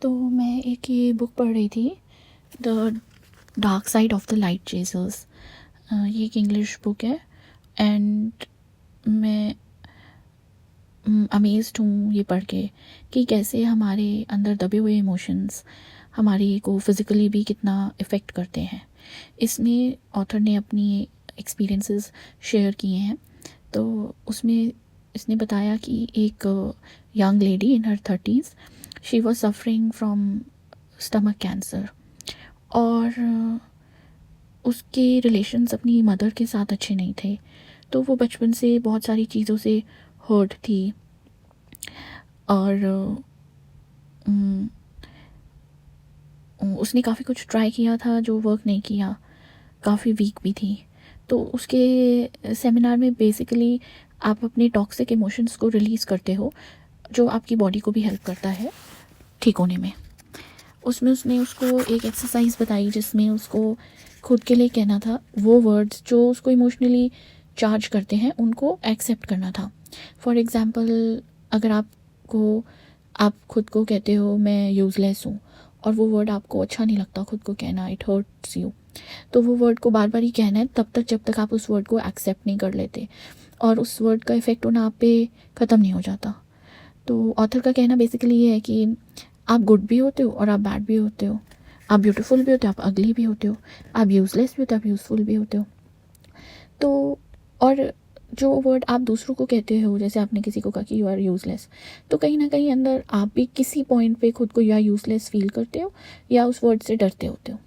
तो मैं एक ये बुक पढ़ रही थी, the dark side of the light chasers. ये एक इंग्लिश बुक है एंड मैं अमेज्ड हूँ ये पढ़ के कि कैसे हमारे अंदर दबे हुए इमोशंस हमारी को फिज़िकली भी कितना इफ़ेक्ट करते हैं। इसमें ऑथर ने अपनी एक्सपीरियंसेस शेयर किए हैं। तो उसमें इसने बताया कि एक young lady in her 30s, she was suffering from stomach cancer और उसके रिलेशंस अपनी मदर के साथ अच्छे नहीं थे। तो वो बचपन से बहुत सारी चीज़ों से हर्ट थी और उसने काफ़ी कुछ ट्राई किया था जो वर्क नहीं किया, काफ़ी वीक भी थी। तो उसके सेमिनार में बेसिकली आप अपने टॉक्सिक इमोशंस को रिलीज़ करते हो, जो आपकी बॉडी को भी हेल्प करता है ठीक होने में। उसमें उसने उसको एक एक्सरसाइज बताई जिसमें उसको खुद के लिए कहना था वो वर्ड्स जो उसको इमोशनली चार्ज करते हैं, उनको एक्सेप्ट करना था। फॉर एग्ज़ाम्पल, अगर आप खुद को कहते हो मैं यूज़लेस हूँ और वो वर्ड आपको अच्छा नहीं लगता खुद को कहना, इट हर्ट्स यू, तो वो वर्ड को बार बार ही कहना है तब तक जब तक आप उस वर्ड को एक्सेप्ट नहीं कर लेते और उस वर्ड का इफ़ेक्ट होना आप पे ख़त्म नहीं हो जाता। तो ऑथर का कहना बेसिकली ये है कि आप गुड भी होते हो और आप बैड भी होते हो, आप ब्यूटीफुल भी होते हो, आप अगली भी होते हो, आप यूज़लेस भी होते हो, आप यूज़फुल भी होते हो। तो और जो वर्ड आप दूसरों को कहते हो, जैसे आपने किसी को कहा कि यू आर यूज़लेस, तो कहीं ना कहीं अंदर आप भी किसी पॉइंट पे खुद को यू आर यूज़लेस फील करते हो या उस वर्ड से डरते होते हो।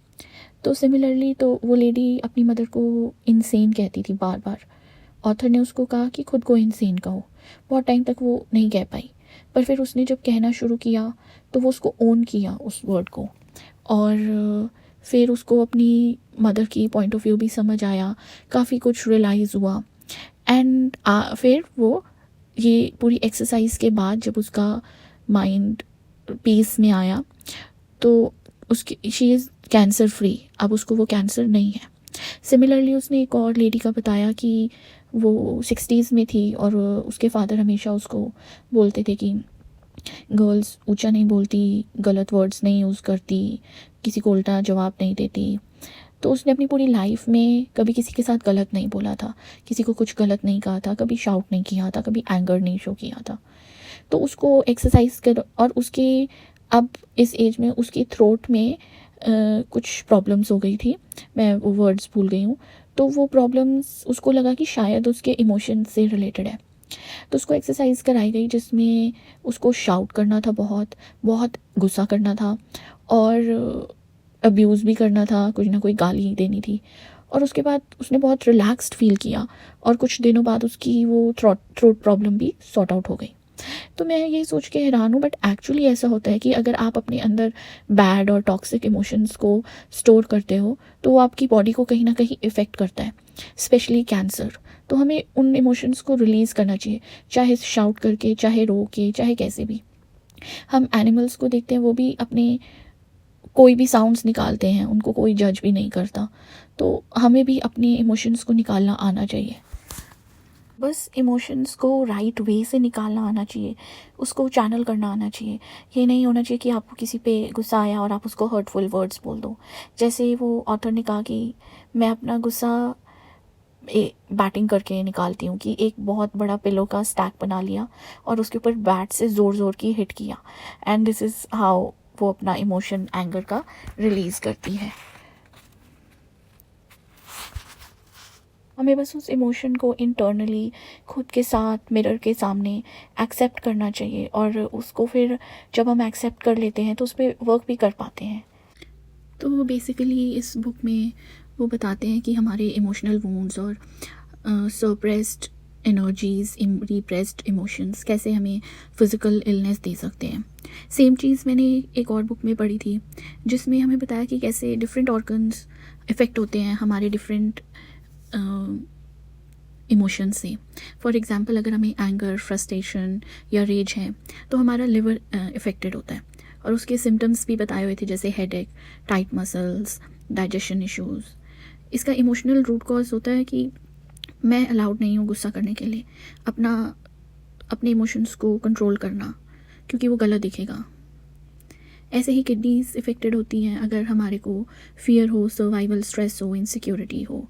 तो सिमिलरली तो वो लेडी अपनी मदर को इनसेन कहती थी बार बार। ऑथर ने उसको कहा कि खुद को इनसेन कहो। बहुत टाइम तक वो नहीं कह पाई, पर फिर उसने जब कहना शुरू किया तो वो उसको ओन किया उस वर्ड को, और फिर उसको अपनी मदर की पॉइंट ऑफ व्यू भी समझ आया, काफ़ी कुछ रियलाइज़ हुआ। एंड फिर वो ये पूरी एक्सरसाइज के बाद जब उसका माइंड पीस में आया तो उसकी शी इज़ कैंसर फ्री, अब उसको वो कैंसर नहीं है। सिमिलरली उसने एक और लेडी का बताया कि वो 60s में थी और उसके फादर हमेशा उसको बोलते थे कि गर्ल्स ऊंचा नहीं बोलती, गलत वर्ड्स नहीं यूज़ करती, किसी को उल्टा जवाब नहीं देती। तो उसने अपनी पूरी लाइफ में कभी किसी के साथ गलत नहीं बोला था, किसी को कुछ गलत नहीं कहा था, कभी शाउट नहीं किया था, कभी एंगर नहीं शो किया था। तो उसको एक्सरसाइज कर और उसके अब इस एज में उसकी थ्रोट में कुछ प्रॉब्लम्स हो गई थी, मैं वो वर्ड्स भूल गई हूँ। तो वो प्रॉब्लम्स उसको लगा कि शायद उसके इमोशन से रिलेटेड है। तो उसको एक्सरसाइज कराई गई जिसमें उसको शाउट करना था, बहुत बहुत गुस्सा करना था और अब्यूज़ भी करना था, कुछ ना कोई गाली देनी थी। और उसके बाद उसने बहुत रिलैक्स्ड फील किया और कुछ दिनों बाद उसकी वो थ्रोट प्रॉब्लम भी सॉर्ट आउट हो गई। तो मैं ये सोच के हैरान हूँ, बट एक्चुअली ऐसा होता है कि अगर आप अपने अंदर बैड और टॉक्सिक इमोशंस को स्टोर करते हो तो वो आपकी बॉडी को कहीं ना कहीं इफ़ेक्ट करता है, स्पेशली कैंसर। तो हमें उन इमोशंस को रिलीज़ करना चाहिए, चाहे शाउट करके, चाहे रो के, चाहे कैसे भी। हम एनिमल्स को देखते हैं, वो भी अपने कोई भी साउंड्स निकालते हैं, उनको कोई जज भी नहीं करता। तो हमें भी अपने इमोशंस को निकालना आना चाहिए, बस इमोशंस को राइट वे से निकालना आना चाहिए, उसको चैनल करना आना चाहिए। ये नहीं होना चाहिए कि आपको किसी पे गुस्सा आया और आप उसको हर्टफुल वर्ड्स बोल दो। जैसे वो ऑथर ने कहा कि मैं अपना गुस्सा बैटिंग करके निकालती हूँ, कि एक बहुत बड़ा पिलो का स्टैक बना लिया और उसके ऊपर बैट से ज़ोर ज़ोर की हिट किया, एंड दिस इज़ हाउ वो अपना इमोशन एंगर का रिलीज़ करती है। हमें बस उस इमोशन को इंटरनली खुद के साथ मिरर के सामने एक्सेप्ट करना चाहिए और उसको फिर जब हम एक्सेप्ट कर लेते हैं तो उस पर वर्क भी कर पाते हैं। तो बेसिकली इस बुक में वो बताते हैं कि हमारे इमोशनल वूंड्स और सरप्रेस्ड एनर्जीज़, रिप्रेस्ड इमोशंस कैसे हमें फ़िज़िकल इलनेस दे सकते हैं। सेम चीज़ मैंने एक और बुक में पढ़ी थी जिसमें हमें बताया कि कैसे डिफरेंट ऑर्गन्स इफ़ेक्ट होते हैं हमारे डिफरेंट इमोशन से। फॉर एग्ज़ाम्पल, अगर हमें एंगर, फ्रस्ट्रेशन या रेज है तो हमारा लिवर इफ़ेक्टेड होता है और उसके सिम्टम्स भी बताए हुए थे, जैसे headache, tight muscles, digestion issues. इसका इमोशनल रूट कॉज होता है कि मैं अलाउड नहीं हूँ गुस्सा करने के लिए, अपने इमोशंस को कंट्रोल करना, क्योंकि वो गलत दिखेगा। ऐसे ही किडनीज इफ़ेक्टेड होती हैं अगर हमारे को फियर हो, सर्वाइवल स्ट्रेस हो, इनसिक्योरिटी हो,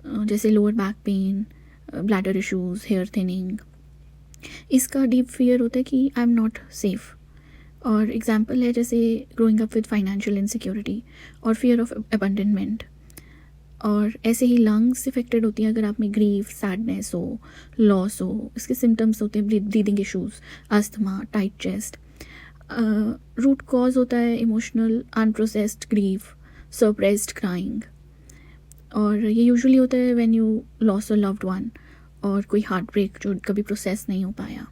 जैसे lower back pain, bladder issues, hair thinning. इसका डीप फियर होता है कि आई एम नॉट सेफ़। और एग्जांपल है जैसे growing up with financial insecurity और फियर ऑफ अबंडनमेंट। और ऐसे ही लंग्स इफेक्टेड होती हैं अगर आप में ग्रीफ, सैडनेस हो, लॉस हो। इसके सिम्टम्स होते हैं breathing issues, asthma, tight chest. Root cause होता है emotional unprocessed grief, suppressed crying. और ये यूजुअली होता है when you loss a loved one और कोई हार्ट ब्रेक जो कभी प्रोसेस नहीं हो पाया।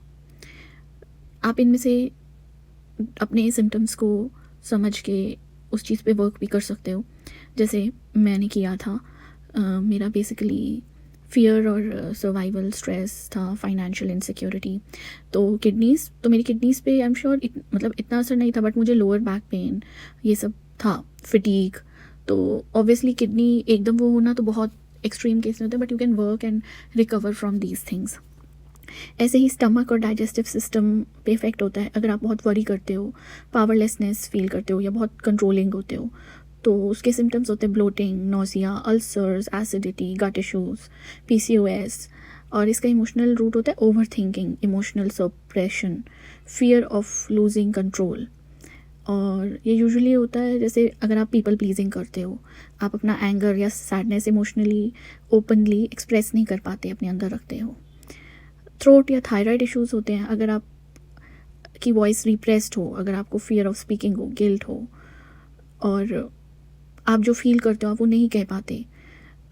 आप इनमें से अपने सिम्टम्स को समझ के उस चीज़ पे वर्क भी कर सकते हो, जैसे मैंने किया था। मेरा बेसिकली फियर और सर्वाइवल स्ट्रेस था, फाइनेंशियल इनसिक्योरिटी। तो मेरी किडनीज़ पे आई एम श्योर मतलब इतना असर नहीं था, बट मुझे लोअर बैक पेन ये सब था, फिटीग। तो ऑब्वियसली किडनी एकदम वो होना तो बहुत एक्सट्रीम केस में होता है, but you can work and recover from these things. ऐसे ही स्टमक और डाइजेस्टिव सिस्टम पे इफेक्ट होता है अगर आप बहुत वरी करते हो, पावरलेसनेस फील करते हो या बहुत कंट्रोलिंग होते हो। तो उसके सिम्टम्स होते हैं ब्लोटिंग, नोजिया, अल्सर्स, एसिडिटी, गट इश्यूज़, PCOS। और इसका इमोशनल रूट होता है over thinking, emotional suppression, fear of losing control. और ये यूजुअली होता है जैसे अगर आप पीपल प्लीजिंग करते हो, आप अपना एंगर या सैडनेस इमोशनली ओपनली एक्सप्रेस नहीं कर पाते, अपने अंदर रखते हो। थ्रोट या थायराइड इश्यूज़ होते हैं अगर आप की वॉइस रिप्रेस्ड हो, अगर आपको फियर ऑफ स्पीकिंग हो, गिल्ट हो, और आप जो फील करते हो आप वो नहीं कह पाते,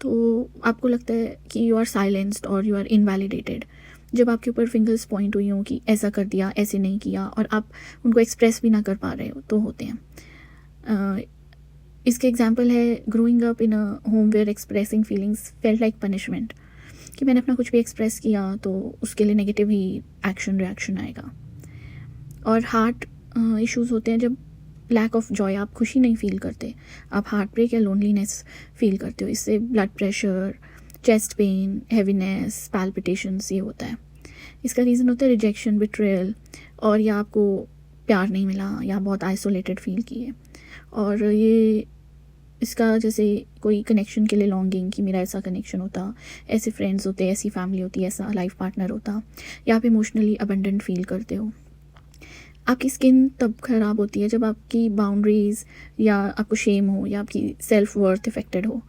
तो आपको लगता है कि यू आर साइलेंस्ड और यू आर इनवैलिडेटेड। जब आपके ऊपर फिंगर्स पॉइंट हुई हों कि ऐसा कर दिया, ऐसे नहीं किया, और आप उनको एक्सप्रेस भी ना कर पा रहे हो, तो होते हैं। इसके एग्जाम्पल है growing up in a home where expressing feelings felt like punishment, कि मैंने अपना कुछ भी एक्सप्रेस किया तो उसके लिए नेगेटिव ही एक्शन रिएक्शन आएगा। और हार्ट इश्यूज़ होते हैं जब लैक ऑफ जॉय, आप खुशी नहीं फील करते, आप हार्ट ब्रेक या लोनलीनेस फील करते हो। इससे blood pressure, chest pain, heaviness, palpitations ये होता है। इसका रीज़न होता है रिजेक्शन, बिट्रेयल, और या आपको प्यार नहीं मिला या बहुत आइसोलेटेड फील किए। और ये इसका जैसे कोई कनेक्शन के लिए लॉन्गिंग, कि मेरा ऐसा कनेक्शन होता, ऐसे फ्रेंड्स होते, ऐसी फैमिली होती, ऐसा लाइफ पार्टनर होता, या आप इमोशनली अबंडेंट फील करते हो। आपकी स्किन तब ख़राब होती है जब आपकी बाउंड्रीज़ या आपको शेम हो या आपकी सेल्फ वर्थ इफ़ेक्टेड हो।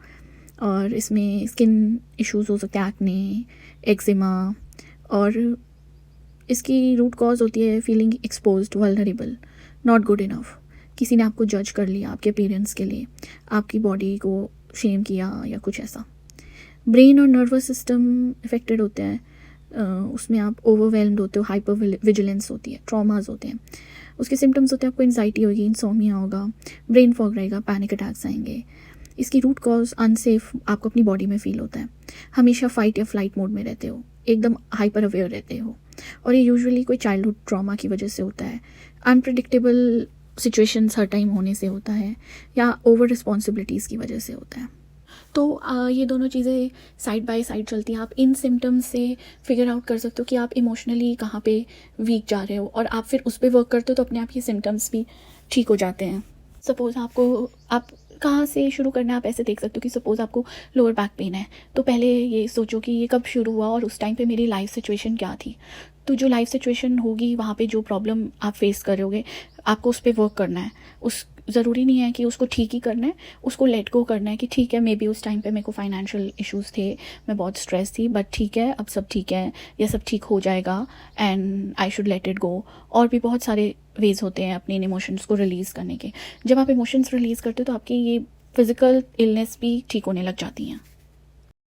और इसमें स्किन इश्यूज़ हो सकते हैं, एक्ने, एक्जिमा। और इसकी रूट कॉज होती है feeling exposed, vulnerable, not good enough. किसी ने आपको जज कर लिया आपके अपीयरेंस के लिए, आपकी बॉडी को शेम किया या कुछ ऐसा। ब्रेन और नर्वस सिस्टम इफ़ेक्टेड होते हैं, उसमें आप ओवरवेल्म्ड होते हो, हाइपर विजिलेंस होती है, ट्रॉमास होते हैं। उसके सिम्टम्स होते हैं आपको एंजाइटी होगी, इंसोमिया होगा, ब्रेन फॉग रहेगा, पैनिक अटैक्स आएंगे। इसकी रूट कॉज अनसेफ आपको अपनी बॉडी में फील होता है, हमेशा फाइट या फ्लाइट मोड में रहते हो, एकदम हाइपर अवेयर रहते हो। और ये यूजुअली कोई चाइल्डहुड ट्रॉमा की वजह से होता है, अनप्रिडिक्टेबल सिचुएशंस हर टाइम होने से होता है, या ओवर रिस्पॉन्सिबिलिटीज़ की वजह से होता है। तो ये दोनों चीज़ें साइड बाय साइड चलती हैं। आप इन सिम्टम्स से फिगर आउट कर सकते हो कि आप इमोशनली कहाँ पे वीक जा रहे हो, और आप फिर उस पर वर्क करते हो तो अपने आप ये सिम्टम्स भी ठीक हो जाते हैं। सपोज़ आप कहाँ से शुरू करना है, आप ऐसे देख सकते हो कि सपोज़ आपको लोअर बैक पेन है, तो पहले ये सोचो कि ये कब शुरू हुआ और उस टाइम पे मेरी लाइफ सिचुएशन क्या थी। तो जो लाइफ सिचुएशन होगी वहाँ पे जो प्रॉब्लम आप फेस करोगे, आपको उस पर वर्क करना है। उस ज़रूरी नहीं है कि उसको ठीक ही करना है, उसको लेट गो करना है कि ठीक है, मे बी उस टाइम पे मेरे को फाइनेंशियल इश्यूज़ थे, मैं बहुत स्ट्रेस थी, बट ठीक है, अब सब ठीक है, ये सब ठीक हो जाएगा, and I should let it go. और भी बहुत सारे वेज होते हैं अपने इमोशंस को रिलीज़ करने के। जब आप इमोशंस रिलीज़ करते हो तो आपकी ये फिज़िकल इलनेस भी ठीक होने लग जाती हैं।